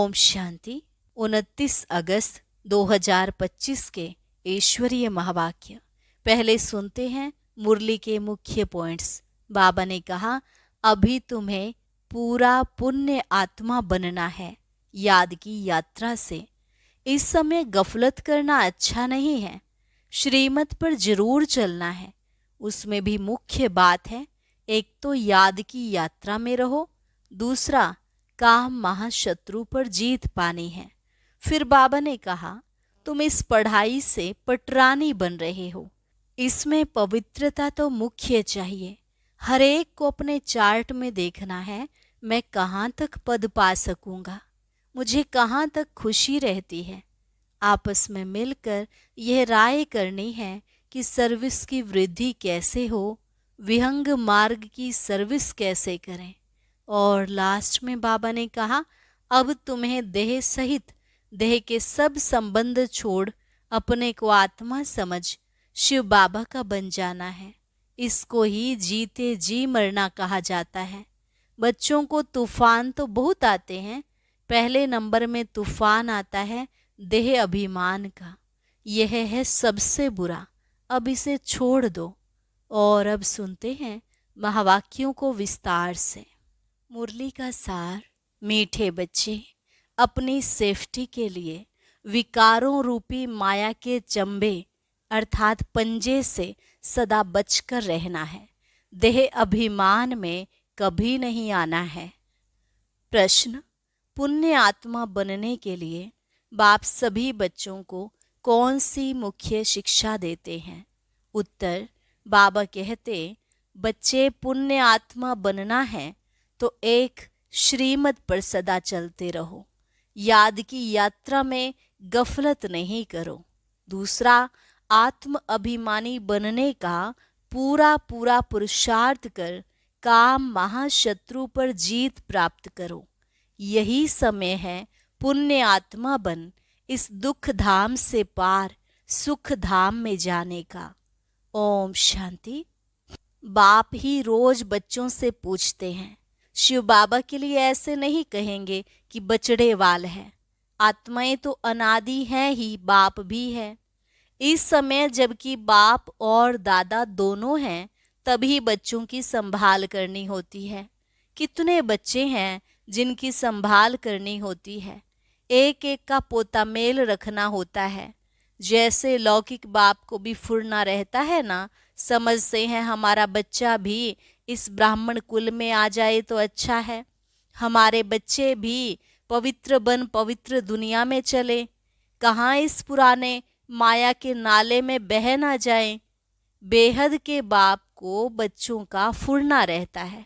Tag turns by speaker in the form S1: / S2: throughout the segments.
S1: ओम शांति। 29 अगस्त 2025 के ईश्वरीय महावाक्य। पहले सुनते हैं मुरली के मुख्य पॉइंट्स। बाबा ने कहा, अभी तुम्हें पूरा पुण्य आत्मा बनना है याद की यात्रा से। इस समय गफलत करना अच्छा नहीं है। श्रीमत पर जरूर चलना है। उसमें भी मुख्य बात है, एक तो याद की यात्रा में रहो, दूसरा काम महाशत्रु पर जीत पानी है। फिर बाबा ने कहा, तुम इस पढ़ाई से पटरानी बन रहे हो। इसमें पवित्रता तो मुख्य चाहिए। हर एक को अपने चार्ट में देखना है, मैं कहाँ तक पद पा सकूंगा, मुझे कहाँ तक खुशी रहती है। आपस में मिलकर यह राय करनी है कि सर्विस की वृद्धि कैसे हो, विहंग मार्ग की सर्विस कैसे करें। और लास्ट में बाबा ने कहा, अब तुम्हें देह सहित देह के सब संबंध छोड़ अपने को आत्मा समझ शिव बाबा का बन जाना है। इसको ही जीते जी मरना कहा जाता है। बच्चों को तूफान तो बहुत आते हैं, पहले नंबर में तूफान आता है देह अभिमान का। यह है सबसे बुरा, अब इसे छोड़ दो। और अब सुनते हैं महावाक्यों को विस्तार से। मुरली का सार। मीठे बच्चे, अपनी सेफ्टी के लिए विकारों रूपी माया के चंबे अर्थात पंजे से सदा बचकर रहना है। देह अभिमान में कभी नहीं आना है। प्रश्न, पुण्य आत्मा बनने के लिए बाप सभी बच्चों को कौन सी मुख्य शिक्षा देते हैं? उत्तर, बाबा कहते, बच्चे पुण्य आत्मा बनना है तो एक श्रीमत पर सदा चलते रहो, याद की यात्रा में गफलत नहीं करो। दूसरा, आत्म अभिमानी बनने का पूरा पुरुषार्थ कर काम महाशत्रु पर जीत प्राप्त करो। यही समय है पुण्य आत्मा बन इस दुख धाम से पार सुख धाम में जाने का। ओम शांति। बाप ही रोज बच्चों से पूछते हैं, शिव बाबा के लिए ऐसे नहीं कहेंगे कि बचड़े वाल है। आत्माएं तो अनादि हैं ही, बाप भी है। इस समय जबकि बाप और दादा दोनों हैं, तभी बच्चों की संभाल करनी होती है। कितने बच्चे हैं जिनकी संभाल करनी होती है। एक एक का पोता मेल रखना होता है। जैसे लौकिक बाप को भी फुर्ना रहता है ना, समझते हैं हमारा बच्चा भी इस ब्राह्मण कुल में आ जाए तो अच्छा है, हमारे बच्चे भी पवित्र बन पवित्र दुनिया में चले, कहाँ इस पुराने माया के नाले में बह ना जाए। बेहद के बाप को बच्चों का फुर्ना रहता है।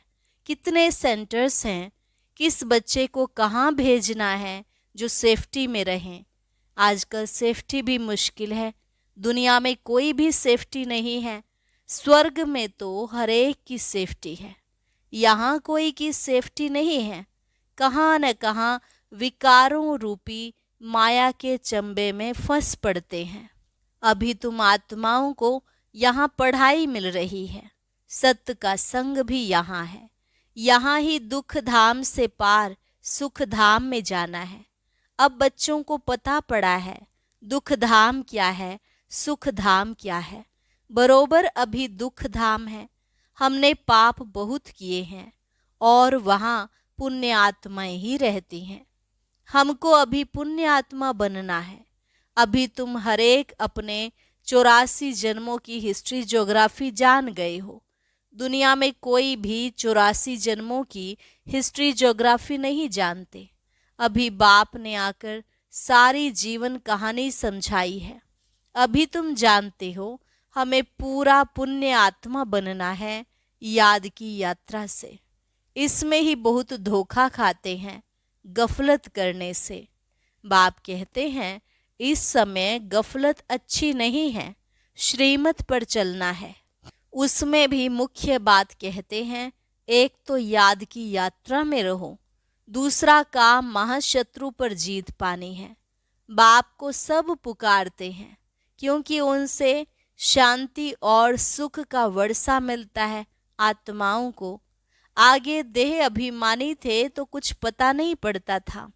S1: कितने सेंटर्स हैं, किस बच्चे को कहाँ भेजना है जो सेफ्टी में रहें। आजकल सेफ्टी भी मुश्किल है, दुनिया में कोई भी सेफ्टी नहीं है। स्वर्ग में तो हर एक की सेफ्टी है, यहाँ कोई की सेफ्टी नहीं है। कहाँ न कहाँ विकारों रूपी माया के चंबे में फंस पड़ते हैं। अभी तुम आत्माओं को यहाँ पढ़ाई मिल रही है, सत्य का संग भी यहाँ है। यहाँ ही दुख धाम से पार सुख धाम में जाना है। अब बच्चों को पता पड़ा है दुख धाम क्या है, सुख धाम क्या है। बरोबर अभी दुख धाम है। हमने पाप बहुत किए हैं और वहाँ पुण्य आत्माएं ही रहती हैं। हमको अभी पुण्य आत्मा बनना है। अभी तुम हर एक अपने 84 जन्मों की हिस्ट्री ज्योग्राफी जान गए हो। दुनिया में कोई भी 84 जन्मों की हिस्ट्री ज्योग्राफी नहीं जानते। अभी बाप ने आकर सारी जीवन कहानी समझाई है। अभी तुम जानते हो हमें पूरा पुण्य आत्मा बनना है याद की यात्रा से। इसमें ही बहुत धोखा खाते हैं गफलत करने से। बाप कहते हैं, इस समय गफलत अच्छी नहीं है, श्रीमत पर चलना है। उसमें भी मुख्य बात कहते हैं, एक तो याद की यात्रा में रहो, दूसरा काम महाशत्रु पर जीत पानी है। बाप को सब पुकारते हैं क्योंकि उनसे शांति और सुख का वर्षा मिलता है आत्माओं को। आगे देह अभिमानी थे तो कुछ पता नहीं पड़ता था,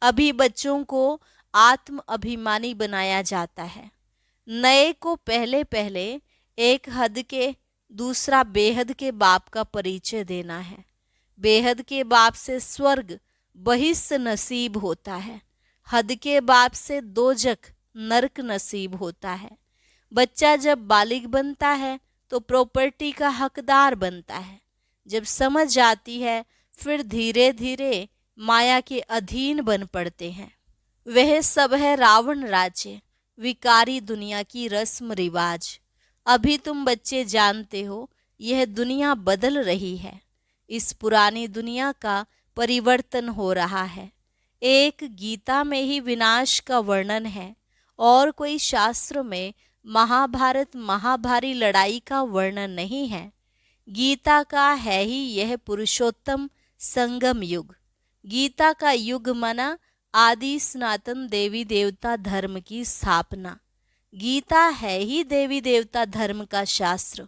S1: अभी बच्चों को आत्म अभिमानी बनाया जाता है। नए को पहले पहले एक हद के, दूसरा बेहद के बाप का परिचय देना है। बेहद के बाप से स्वर्ग बहिष्ठ नसीब होता है। हद के बाप से दोजख नरक नसीब होता है। बच्चा जब बालिग बनता है तो प्रॉपर्टी का हकदार बनता है। जब समझ आती है फिर धीरे धीरे माया के अधीन बन पड़ते हैं। वह सब है रावण राज्य, विकारी दुनिया की रस्म रिवाज। अभी तुम बच्चे जानते हो यह दुनिया बदल रही है। इस पुरानी दुनिया का परिवर्तन हो रहा है। एक गीता में ही विनाश का वर्णन है और कोई शास्त्र में महाभारत महाभारी लड़ाई का वर्णन नहीं है। गीता का है ही यह पुरुषोत्तम संगम युग। गीता का युग माना आदि सनातन देवी देवता धर्म की स्थापना। गीता है ही देवी देवता धर्म का शास्त्र।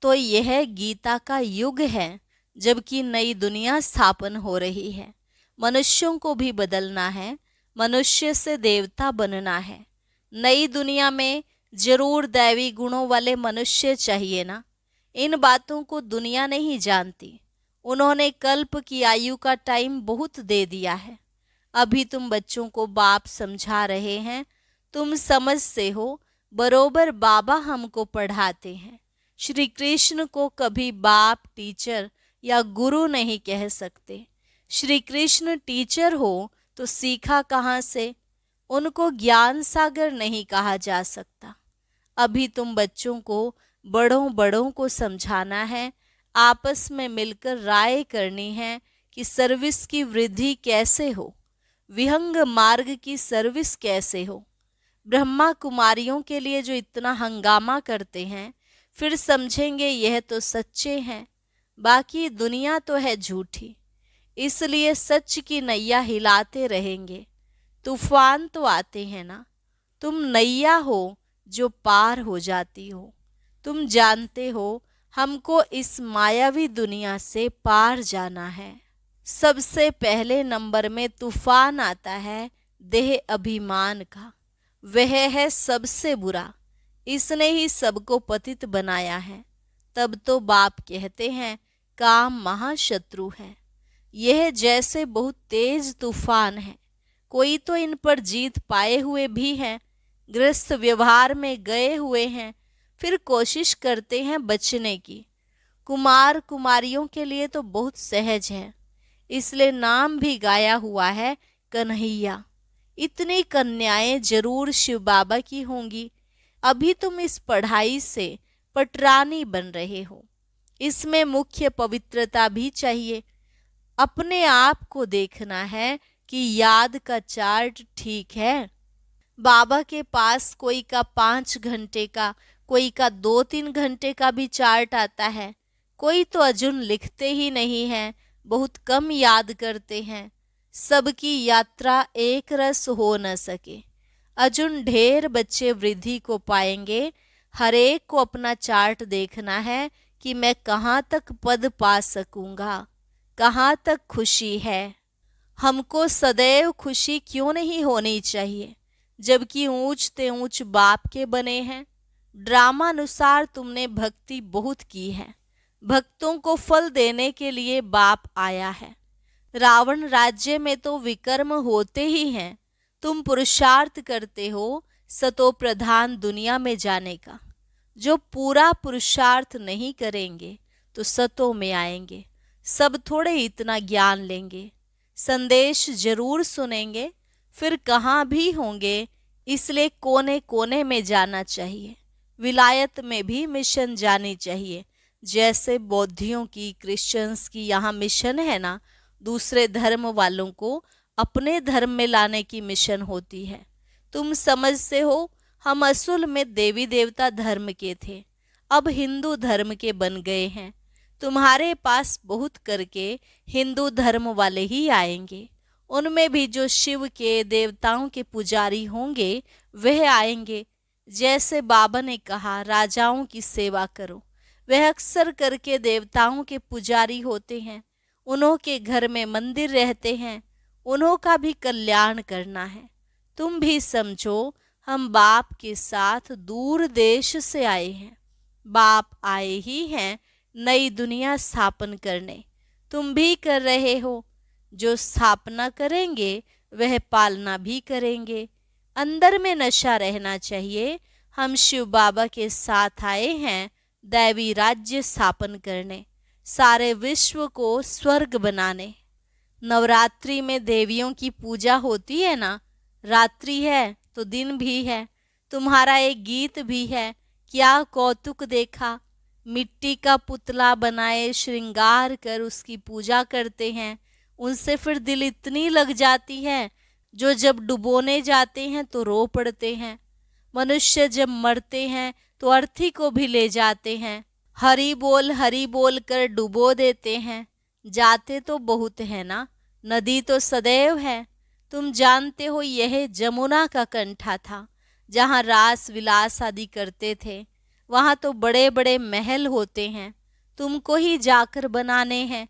S1: तो यह गीता का युग है जबकि नई दुनिया स्थापन हो रही है। मनुष्यों को भी बदलना है, मनुष्य से देवता बनना है। नई दुनिया में जरूर दैवी गुणों वाले मनुष्य चाहिए ना। इन बातों को दुनिया नहीं जानती। उन्होंने कल्प की आयु का टाइम बहुत दे दिया है। अभी तुम बच्चों को बाप समझा रहे हैं। तुम समझते हो बरोबर बाबा हमको पढ़ाते हैं। श्री कृष्ण को कभी बाप, टीचर या गुरु नहीं कह सकते। श्री कृष्ण टीचर हो तो सीखा कहाँ से? उनको ज्ञान सागर नहीं कहा जा सकता। अभी तुम बच्चों को बड़ों बड़ों को समझाना है, आपस में मिलकर राय करनी है कि सर्विस की वृद्धि कैसे हो, विहंग मार्ग की सर्विस कैसे हो। ब्रह्मा कुमारियों के लिए जो इतना हंगामा करते हैं, फिर समझेंगे यह तो सच्चे हैं, बाकी दुनिया तो है झूठी। इसलिए सच की नैया हिलाते रहेंगे। तूफान तो आते हैं ना, तुम नैया हो जो पार हो जाती हो। तुम जानते हो हमको इस मायावी दुनिया से पार जाना है। सबसे पहले नंबर में तूफान आता है देह अभिमान का। वह है सबसे बुरा। इसने ही सबको पतित बनाया है। तब तो बाप कहते हैं काम महाशत्रु है। यह जैसे बहुत तेज तूफान है। कोई तो इन पर जीत पाए हुए भी हैं, गृहस्थ व्यवहार में गए हुए हैं, फिर कोशिश करते हैं बचने की। कुमार कुमारियों के लिए तो बहुत सहज है, इसलिए नाम भी गाया हुआ है कन्हैया। इतनी कन्याएं जरूर शिव बाबा की होंगी। अभी तुम इस पढ़ाई से पटरानी बन रहे हो। इसमें मुख्य पवित्रता भी चाहिए। अपने आप को देखना है कि याद का चार्ट ठीक है। बाबा के पास कोई का 5 घंटे का, कोई का 2-3 घंटे का भी चार्ट आता है। कोई तो अर्जुन लिखते ही नहीं है, बहुत कम याद करते हैं। सबकी यात्रा एक रस हो न सके। अर्जुन ढेर बच्चे वृद्धि को पाएंगे। हर एक को अपना चार्ट देखना है कि मैं कहाँ तक पद पा सकूंगा, कहाँ तक खुशी है। हमको सदैव खुशी क्यों नहीं होनी चाहिए, जबकि ऊंचते ऊंच बाप के बने हैं। ड्रामानुसार तुमने भक्ति बहुत की है। भक्तों को फल देने के लिए बाप आया है। रावण राज्य में तो विकर्म होते ही हैं। तुम पुरुषार्थ करते हो सतो प्रधान दुनिया में जाने का। जो पूरा पुरुषार्थ नहीं करेंगे तो सतो में आएंगे। सब थोड़े इतना ज्ञान लेंगे, संदेश जरूर सुनेंगे, फिर कहाँ भी होंगे। इसलिए कोने कोने में जाना चाहिए। विलायत में भी मिशन जानी चाहिए। जैसे बौद्धियों की, क्रिश्चियंस की यहाँ मिशन है ना, दूसरे धर्म वालों को अपने धर्म में लाने की मिशन होती है। तुम समझते हो हम असल में देवी देवता धर्म के थे, अब हिंदू धर्म के बन गए हैं। तुम्हारे पास बहुत करके हिंदू धर्म वाले ही आएंगे। उनमें भी जो शिव के, देवताओं के पुजारी होंगे वह आएंगे। जैसे बाबा ने कहा राजाओं की सेवा करो, वह अक्सर करके देवताओं के पुजारी होते हैं। उन्हों के घर में मंदिर रहते हैं। उन्हों का भी कल्याण करना है। तुम भी समझो, हम बाप के साथ दूर देश से आए हैं। बाप आए ही हैं नई दुनिया स्थापन करने। तुम भी कर रहे हो। जो स्थापना करेंगे वह पालना भी करेंगे। अंदर में नशा रहना चाहिए। हम शिव बाबा के साथ आए हैं दैवी राज्य स्थापन करने, सारे विश्व को स्वर्ग बनाने। नवरात्रि में देवियों की पूजा होती है ना। रात्रि है तो दिन भी है। तुम्हारा एक गीत भी है, क्या कौतुक देखा। मिट्टी का पुतला बनाए श्रृंगार कर उसकी पूजा करते हैं। उनसे फिर दिल इतनी लग जाती है, जो जब डुबोने जाते हैं तो रो पड़ते हैं। मनुष्य जब मरते हैं तो अर्थी को भी ले जाते हैं, हरि बोल कर डुबो देते हैं। जाते तो बहुत है ना, नदी तो सदैव है। तुम जानते हो यह जमुना का कंठा था, जहाँ रास विलास आदि करते थे। वहाँ तो बड़े बड़े महल होते हैं, तुमको ही जाकर बनाने हैं।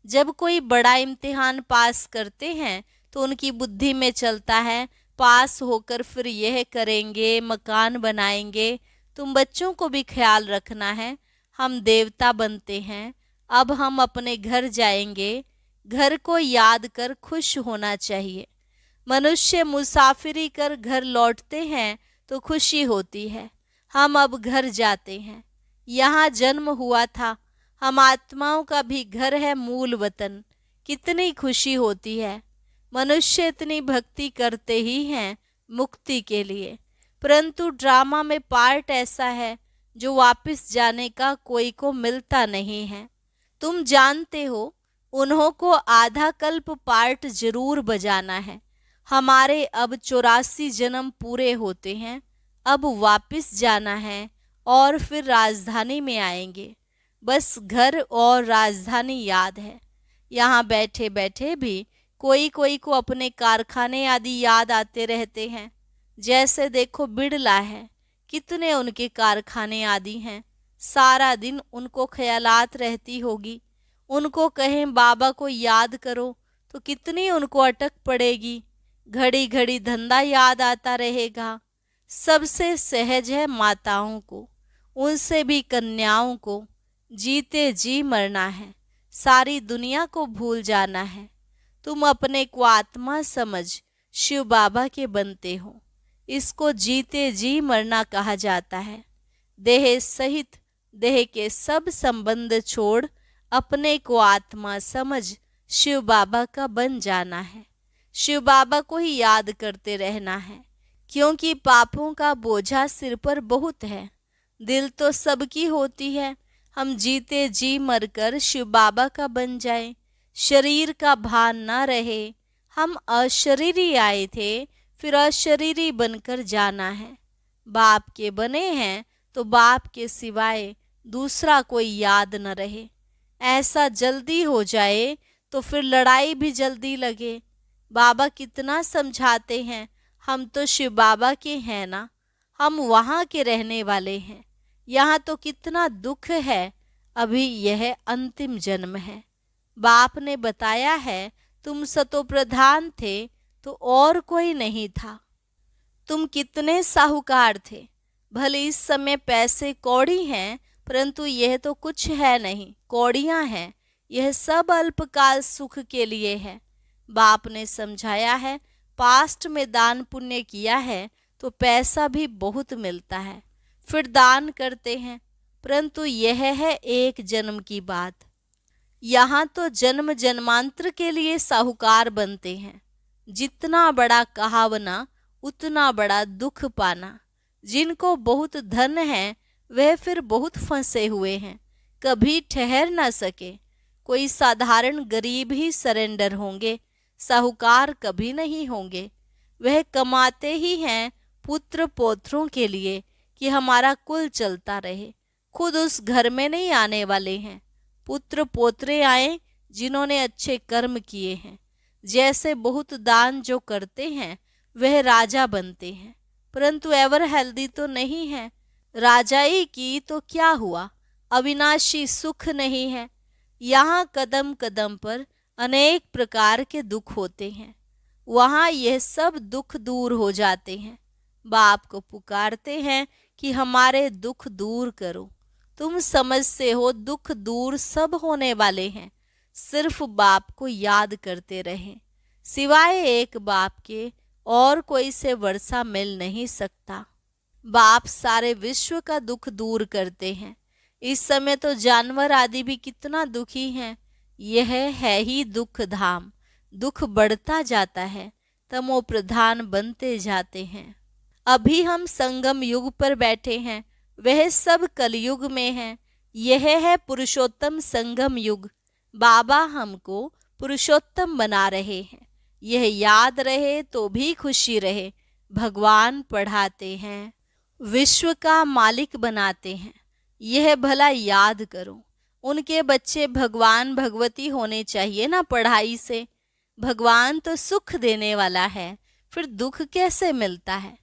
S1: जब कोई बड़ा इम्तिहान पास करते हैं तो उनकी बुद्धि में चलता है, पास होकर फिर यह करेंगे, मकान बनाएंगे। तुम बच्चों को भी ख्याल रखना है, हम देवता बनते हैं। अब हम अपने घर जाएंगे। घर को याद कर खुश होना चाहिए। मनुष्य मुसाफिरी कर घर लौटते हैं तो खुशी होती है। हम अब घर जाते हैं। यहाँ जन्म हुआ था। हम आत्माओं का भी घर है मूल वतन। कितनी खुशी होती है। मनुष्य इतनी भक्ति करते ही हैं मुक्ति के लिए, परंतु ड्रामा में पार्ट ऐसा है जो वापस जाने का कोई को मिलता नहीं है। तुम जानते हो, उन्हों को आधा कल्प पार्ट जरूर बजाना है। हमारे अब 84 जन्म पूरे होते हैं। अब वापस जाना है और फिर राजधानी में आएंगे। बस घर और राजधानी याद है। यहाँ बैठे बैठे भी कोई कोई को अपने कारखाने आदि याद आते रहते हैं। जैसे देखो बिड़ला है, कितने उनके कारखाने आदि हैं। सारा दिन उनको ख्यालात रहती होगी। उनको कहें बाबा को याद करो तो कितनी उनको अटक पड़ेगी। घड़ी घड़ी धंधा याद आता रहेगा। सबसे सहज है माताओं को, उनसे भी कन्याओं को। जीते जी मरना है, सारी दुनिया को भूल जाना है। तुम अपने को आत्मा समझ शिव बाबा के बनते हो। इसको जीते जी मरना कहा जाता है। देह सहित देह के सब संबंध छोड़ अपने को आत्मा समझ शिव बाबा का बन जाना है। शिव बाबा को ही याद करते रहना है, क्योंकि पापों का बोझा सिर पर बहुत है। दिल तो सबकी होती है। हम जीते जी मरकर शिव बाबा का बन जाए, शरीर का भान ना रहे। हम अशरीरी आए थे, फिर अशरीरी बनकर जाना है। बाप के बने हैं तो बाप के सिवाय दूसरा कोई याद न रहे। ऐसा जल्दी हो जाए तो फिर लड़ाई भी जल्दी लगे। बाबा कितना समझाते हैं, हम तो शिव बाबा के हैं ना, हम वहाँ के रहने वाले हैं। यहाँ तो कितना दुख है। अभी यह अंतिम जन्म है। बाप ने बताया है, तुम सतो प्रधान थे तो और कोई नहीं था। तुम कितने साहूकार थे। भले इस समय पैसे कौड़ी हैं, परंतु यह तो कुछ है नहीं, कौड़ियाँ हैं। यह सब अल्पकाल सुख के लिए है। बाप ने समझाया है, पास्ट में दान पुण्य किया है तो पैसा भी बहुत मिलता है, फिर दान करते हैं। परंतु यह है एक जन्म की बात। यहाँ तो जन्म जन्मांतर के लिए साहूकार बनते हैं। जितना बड़ा कहावना उतना बड़ा दुख पाना। जिनको बहुत धन है वह फिर बहुत फंसे हुए हैं, कभी ठहर ना सके। कोई साधारण गरीब ही सरेंडर होंगे, साहूकार कभी नहीं होंगे। वह कमाते ही हैं पुत्र पौत्रों के लिए कि हमारा कुल चलता रहे। खुद उस घर में नहीं आने वाले हैं। पुत्र पोत्रे आए जिन्होंने अच्छे कर्म किए हैं। जैसे बहुत दान जो करते हैं वह राजा बनते हैं, परंतु एवर हेल्दी तो नहीं है। राजाई की तो क्या हुआ, अविनाशी सुख नहीं है। यहाँ कदम कदम पर अनेक प्रकार के दुख होते हैं। वहाँ यह सब दुख दूर हो जाते हैं। बाप को पुकारते हैं कि हमारे दुख दूर करो। तुम समझते हो दुख दूर सब होने वाले हैं, सिर्फ बाप को याद करते रहें। सिवाय एक बाप के और कोई से वर्षा मिल नहीं सकता। बाप सारे विश्व का दुख दूर करते हैं। इस समय तो जानवर आदि भी कितना दुखी हैं। यह है ही दुख धाम। दुख बढ़ता जाता है, तमो प्रधान बनते जाते हैं। अभी हम संगम युग पर बैठे हैं, वह सब कलयुग में है। यह है पुरुषोत्तम संगम युग। बाबा हमको पुरुषोत्तम बना रहे हैं। यह याद रहे तो भी खुशी रहे। भगवान पढ़ाते हैं, विश्व का मालिक बनाते हैं। यह भला याद करो। उनके बच्चे भगवान भगवती होने चाहिए ना पढ़ाई से। भगवान तो सुख देने वाला है, फिर दुख कैसे मिलता है?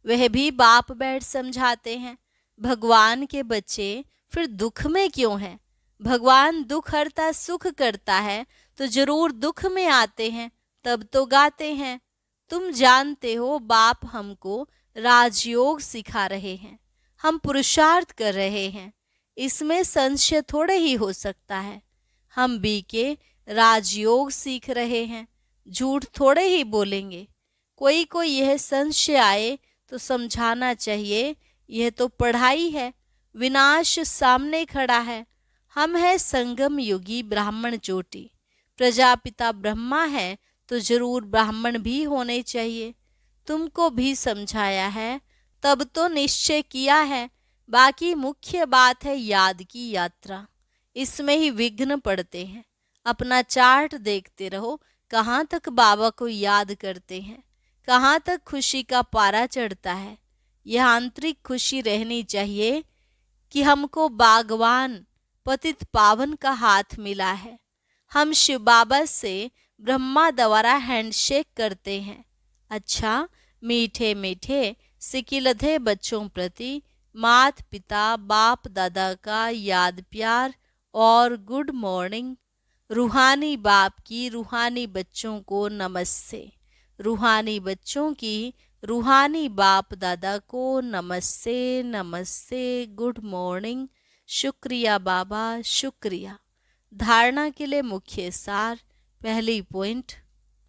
S1: वह भी बाप बैठ समझाते हैं। भगवान के बच्चे फिर दुख में क्यों हैं? भगवान दुख हरता सुख करता है तो जरूर दुख में आते हैं, तब तो गाते हैं। तुम जानते हो बाप हमको राजयोग सिखा रहे हैं, हम पुरुषार्थ कर रहे हैं, इसमें संशय थोड़े ही हो सकता है। हम भी के राजयोग सीख रहे हैं, झूठ थोड़े ही बोलेंगे। कोई कोई यह संशय आए तो समझाना चाहिए, यह तो पढ़ाई है, विनाश सामने खड़ा है। हम है संगम युगी ब्राह्मण चोटी। प्रजापिता ब्रह्मा है तो जरूर ब्राह्मण भी होने चाहिए। तुमको भी समझाया है, तब तो निश्चय किया है। बाकी मुख्य बात है याद की यात्रा, इसमें ही विघ्न पड़ते हैं। अपना चार्ट देखते रहो, कहाँ तक बाबा को याद करते हैं, कहाँ तक खुशी का पारा चढ़ता है। यह आंतरिक खुशी रहनी चाहिए कि हमको बागवान पतित पावन का हाथ मिला है। हम शिव बाबा से ब्रह्मा द्वारा हैंडशेक करते हैं। अच्छा, मीठे मीठे सिकिलधे बच्चों प्रति मात पिता बाप दादा का याद प्यार और गुड मॉर्निंग। रूहानी बाप की रूहानी बच्चों को नमस्ते। रूहानी बच्चों की रूहानी बाप दादा को नमस्ते नमस्ते, गुड मॉर्निंग। शुक्रिया बाबा, शुक्रिया। धारणा के लिए मुख्य सार। पहली पॉइंट,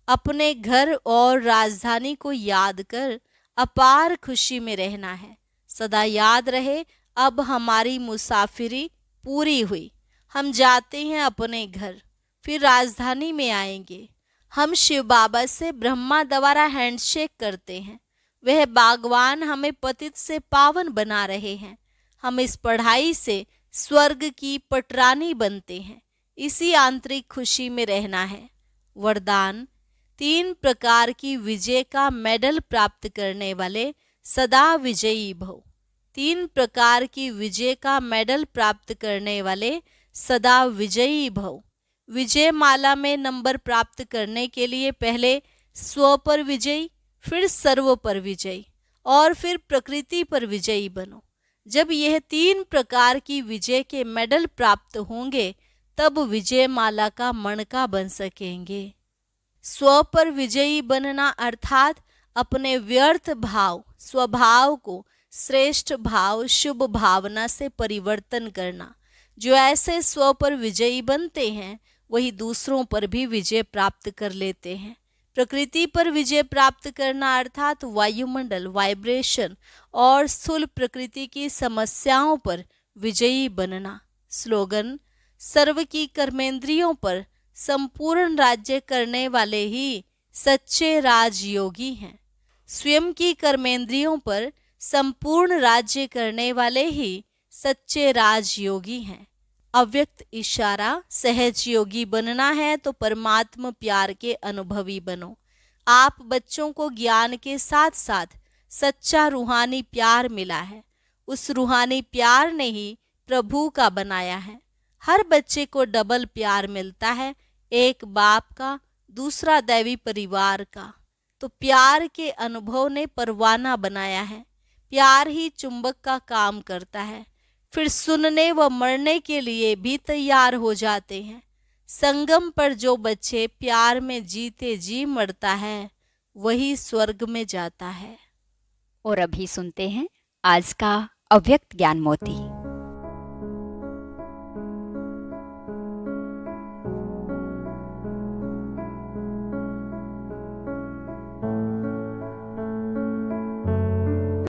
S1: अपने घर और राजधानी को याद कर अपार खुशी में रहना है। सदा याद रहे, अब हमारी मुसाफिरी पूरी हुई। हम जाते हैं अपने घर, फिर राजधानी में आएंगे। हम शिव बाबा से ब्रह्मा द्वारा हैंडशेक करते हैं। वह बागवान हमें पतित से पावन बना रहे हैं। हम इस पढ़ाई से स्वर्ग की पटरानी बनते हैं। इसी आंतरिक खुशी में रहना है। वरदान, 3 प्रकार की विजय का मेडल प्राप्त करने वाले सदा विजयी भव। 3 प्रकार की विजय का मेडल प्राप्त करने वाले सदा विजयी भव। विजय माला में नंबर प्राप्त करने के लिए पहले स्व पर विजयी, फिर सर्व पर विजयी और फिर प्रकृति पर विजयी बनो। जब यह 3 प्रकार की विजय के मेडल प्राप्त होंगे, तब विजय माला का मणका बन सकेंगे। स्व पर विजयी बनना अर्थात अपने व्यर्थ भाव स्वभाव को श्रेष्ठ भाव शुभ भावना से परिवर्तन करना। जो ऐसे स्व पर विजयी बनते हैं, वही दूसरों पर भी विजय प्राप्त कर लेते हैं। प्रकृति पर विजय प्राप्त करना अर्थात वायुमंडल वाइब्रेशन और स्थूल प्रकृति की समस्याओं पर विजयी बनना। स्लोगन, सर्व की कर्मेंद्रियों पर संपूर्ण राज्य करने वाले ही सच्चे राजयोगी हैं। स्वयं की कर्मेंद्रियों पर संपूर्ण राज्य करने वाले ही सच्चे राजयोगी हैं। अव्यक्त इशारा, सहज योगी बनना है तो परमात्मा प्यार के अनुभवी बनो। आप बच्चों को ज्ञान के साथ साथ सच्चा रूहानी प्यार मिला है। उस रूहानी प्यार ने ही प्रभु का बनाया है। हर बच्चे को डबल प्यार मिलता है, एक बाप का, दूसरा दैवी परिवार का। तो प्यार के अनुभव ने परवाना बनाया है। प्यार ही चुंबक का काम करता है, फिर सुनने व मरने के लिए भी तैयार हो जाते हैं। संगम पर जो बच्चे प्यार में जीते जी मरता है, वही स्वर्ग में जाता है।
S2: और अभी सुनते हैं आज का अव्यक्त ज्ञान मोती।